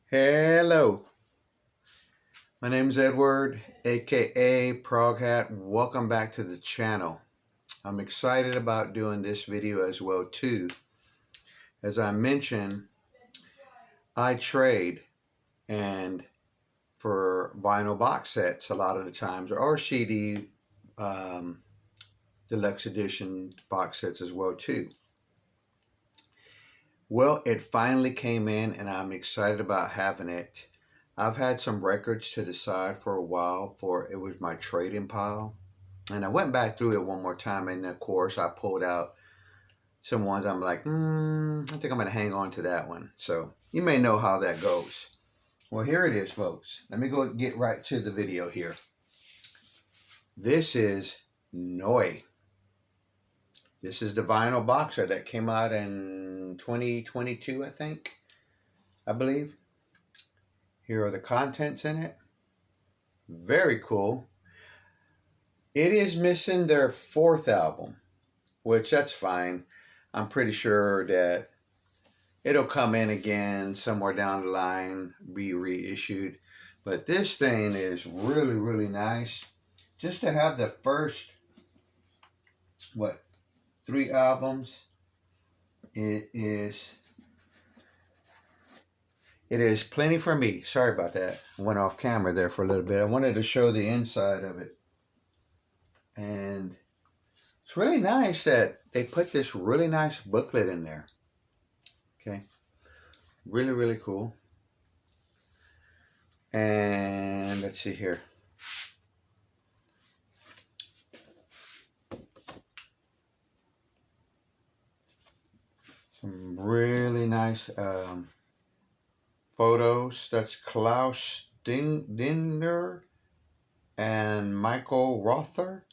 Hello, my name is Edward, aka Prog Hat. Welcome back to the channel. I'm excited about doing this video as well too. As I mentioned, I trade and for vinyl box sets a lot of the times, or CD deluxe edition box sets as well too. Well, it finally came in and I'm excited about having it. I've had some records to the side for a while for it was my trading pile. And I went back through it one more time and of course I pulled out some ones I'm like, I think I'm going to hang on to that one. So you may know how that goes. Well, here it is, folks. Let me go get right to the video here. This is NEU. This is the vinyl boxer that came out in 2022, I believe. Here are the contents in it. Very cool. It is missing their fourth album, which that's fine. I'm pretty sure that it'll come in again somewhere down the line, be reissued. But this thing is really, really nice. Just to have the first, 3 albums, it is plenty for me. Sorry about that. I went off camera there for a little bit. I wanted to show the inside of it. And it's really nice that they put this really nice booklet in there. Okay. Really, really cool. And let's see here. Some really nice photos. That's Klaus Dinder and Michael Rother.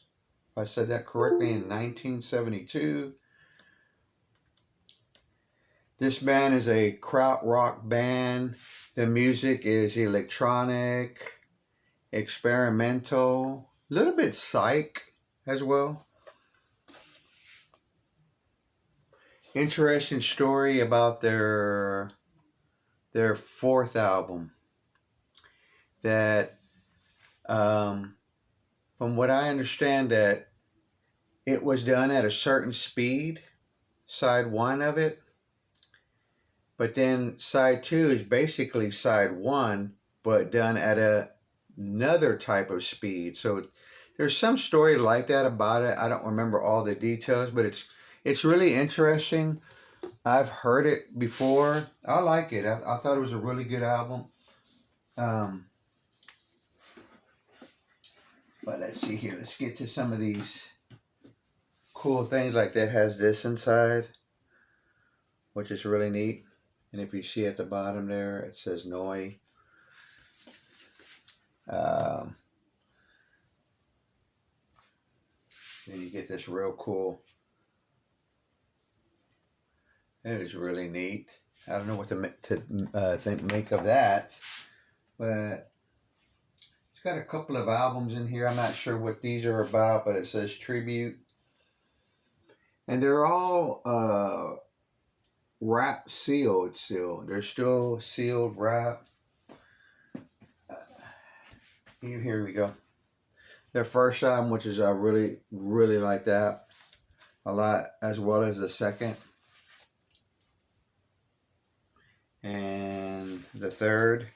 If I said that correctly, in 1972. This band is a krautrock band. The music is electronic, experimental, a little bit psych as well. Interesting story about their fourth album. That, from what I understand, that it was done at a certain speed, side one of it. But then side two is basically side one, but done at another type of speed. So there's some story like that about it. I don't remember all the details, but it's really interesting. I've heard it before. I like it. I thought it was a really good album. But let's see here. Let's get to some of these cool things. Like that has this inside, which is really neat. And if you see at the bottom there, it says NEU. Then you get this real cool. It is really neat. I don't know what to make of that, but it's got a couple of albums in here. I'm not sure what these are about, but it says tribute, and they're all wrap sealed still. They're still sealed wrap. Here we go. Their first album, which is I really, really like that a lot, as well as the second. And the third.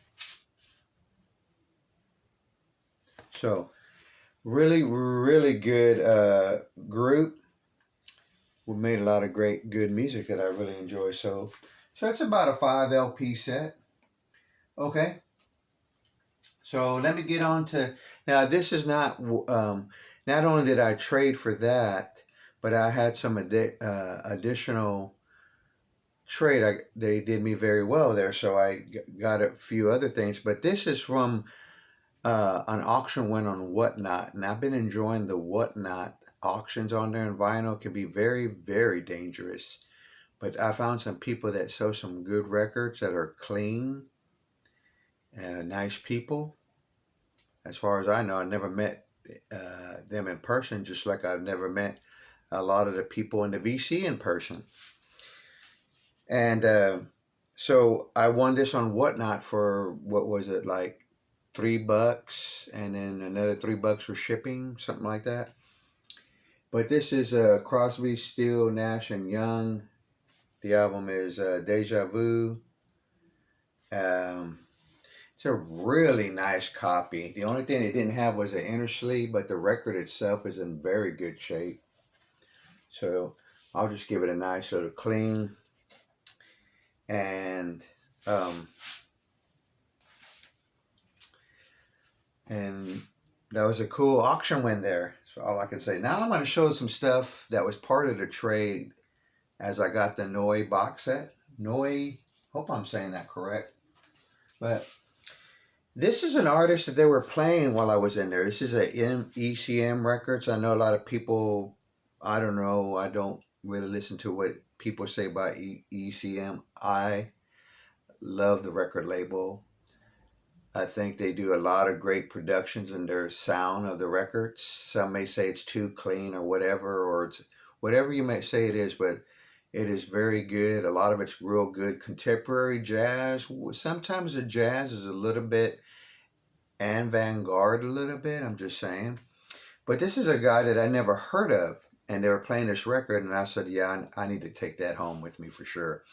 So, really, really good group. We made a lot of great, good music that I really enjoy. So it's about a 5 LP set. Okay. So let me get on to, now this is not only did I trade for that, but I had some additional trade. They did me very well there, so I got a few other things. But this is from an auction went on Whatnot, and I've been enjoying the Whatnot auctions on there, and vinyl can be very, very dangerous. But I found some people that sell some good records that are clean, nice people. As far as I know, I never met them in person, just like I've never met a lot of the people in the VC in person. And So I won this on Whatnot for, what was it, like $3, and then another $3 for shipping, something like that. But this is Crosby, Steele, Nash and Young. The album is Deja Vu. Um, it's a really nice copy. The only thing it didn't have was an inner sleeve, but the record itself is in very good shape. So I'll just give it a nice little clean. And um, and that was a cool auction win there. So all I can say. Now I'm going to show some stuff that was part of the trade as I got the NEU box set. NEU, hope I'm saying that correct. But this is an artist that they were playing while I was in there. This is a ECM Records. I know a lot of people, I don't know, I don't really listen to what people say about ECM. I love the record label. I think they do a lot of great productions in their sound of the records. Some may say it's too clean or whatever, or it's whatever you may say it is, but it is very good. A lot of it's real good contemporary jazz. Sometimes the jazz is a little bit and vanguard a little bit, I'm just saying. But this is a guy that I never heard of, and they were playing this record, and I said, yeah, I need to take that home with me for sure.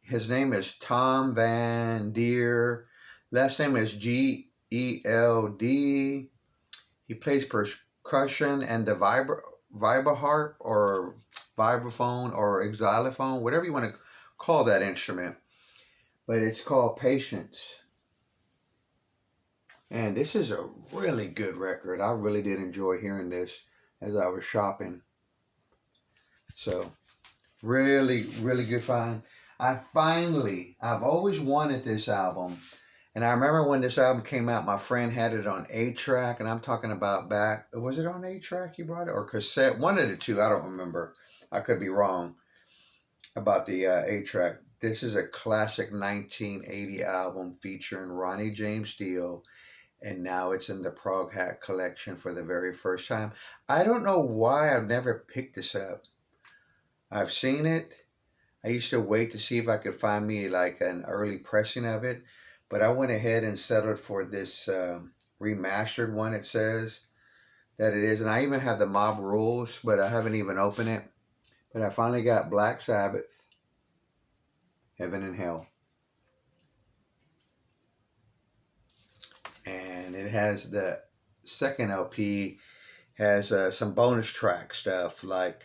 His name is Tom Van Deer. Last name is Geld. He plays percussion and the vibroharp or vibraphone or xylophone, whatever you want to call that instrument. But it's called Patience. And this is a really good record. I really did enjoy hearing this as I was shopping. So, really, really good find. I've always wanted this album. And I remember when this album came out, my friend had it on 8-track, and I'm talking about back, was it on 8-track you brought it? Or cassette? One of the two, I don't remember. I could be wrong about the 8-track. This is a classic 1980 album featuring Ronnie James Dio, and now it's in the Prog Hat collection for the very first time. I don't know why I've never picked this up. I've seen it. I used to wait to see if I could find me like an early pressing of it, but I went ahead and settled for this remastered one. It says that it is, and I even have the Mob Rules, but I haven't even opened it. But I finally got Black Sabbath, Heaven and Hell. And it has the second LP has some bonus track stuff like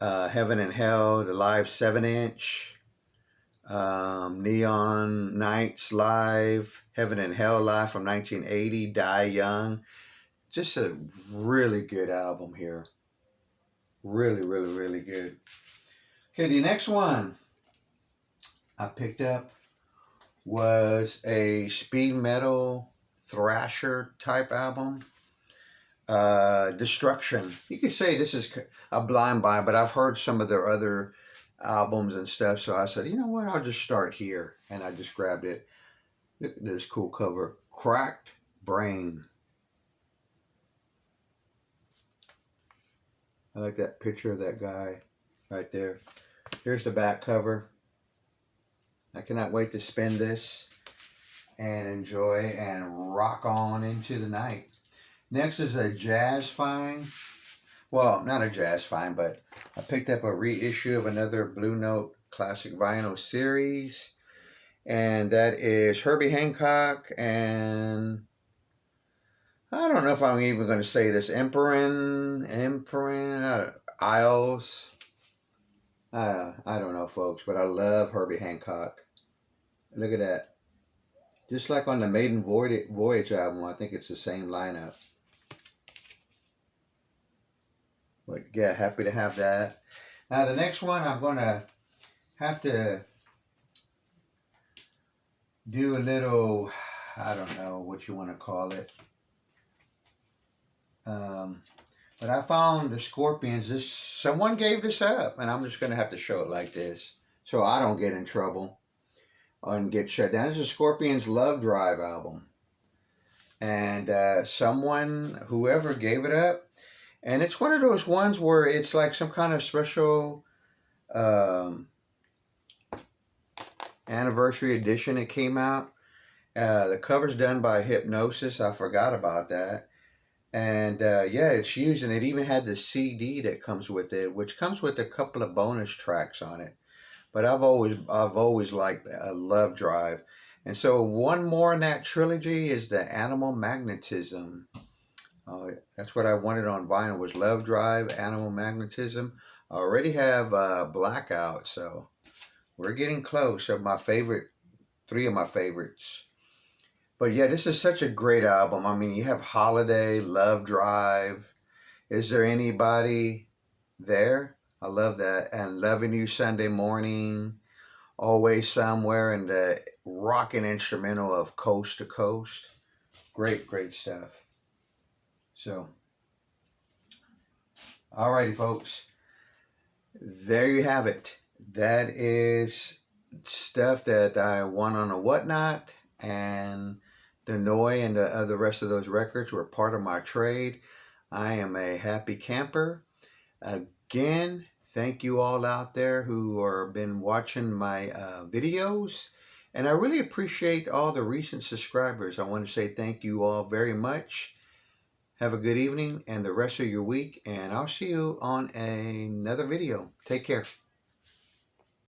Heaven and Hell, the live 7-inch, Neon Nights live, Heaven and Hell live from 1980, Die Young. Just a really good album here. Really, really, really good. Okay, the next one I picked up was a speed metal thrasher type album. Destruction. You could say this is a blind buy, but I've heard some of their other albums and stuff, so I said, you know what, I'll just start here, and I just grabbed it. Look at this cool cover. Cracked Brain. I like that picture of that guy right there. Here's the back cover. I cannot wait to spin this and enjoy and rock on into the night. Next is a jazz find. Well, not a jazz find, but I picked up a reissue of another Blue Note classic vinyl series. And that is Herbie Hancock and I don't know if I'm even going to say this. Emperor, Isles. I don't know, folks, but I love Herbie Hancock. Look at that. Just like on the Maiden Voyage album, I think it's the same lineup. But yeah, happy to have that. Now the next one, I'm going to have to do a little, I don't know what you want to call it. But I found the Scorpions. Someone gave this up, and I'm just going to have to show it like this so I don't get in trouble and get shut down. This is Scorpions' Love Drive album. And whoever gave it up, and it's one of those ones where it's like some kind of special anniversary edition it came out. The cover's done by Hypnosis. I forgot about that. And yeah, it's used, and it even had the CD that comes with it, which comes with a couple of bonus tracks on it. But I've always liked Love Drive. And so one more in that trilogy is the Animal Magnetism. That's what I wanted on vinyl, was Love Drive, Animal Magnetism. I already have Blackout, so we're getting close. Of my favorite, three of my favorites. But yeah, this is such a great album. I mean, you have Holiday, Love Drive. Is There Anybody There? I love that. And Loving You Sunday Morning, Always Somewhere, and the rocking instrumental of Coast to Coast. Great, great stuff. So, alrighty, folks. There you have it. That is stuff that I won on a Whatnot, and the Noi and the rest of those records were part of my trade. I am a happy camper. Again, thank you all out there who are been watching my videos, and I really appreciate all the recent subscribers. I want to say thank you all very much. Have a good evening and the rest of your week, and I'll see you on another video. Take care.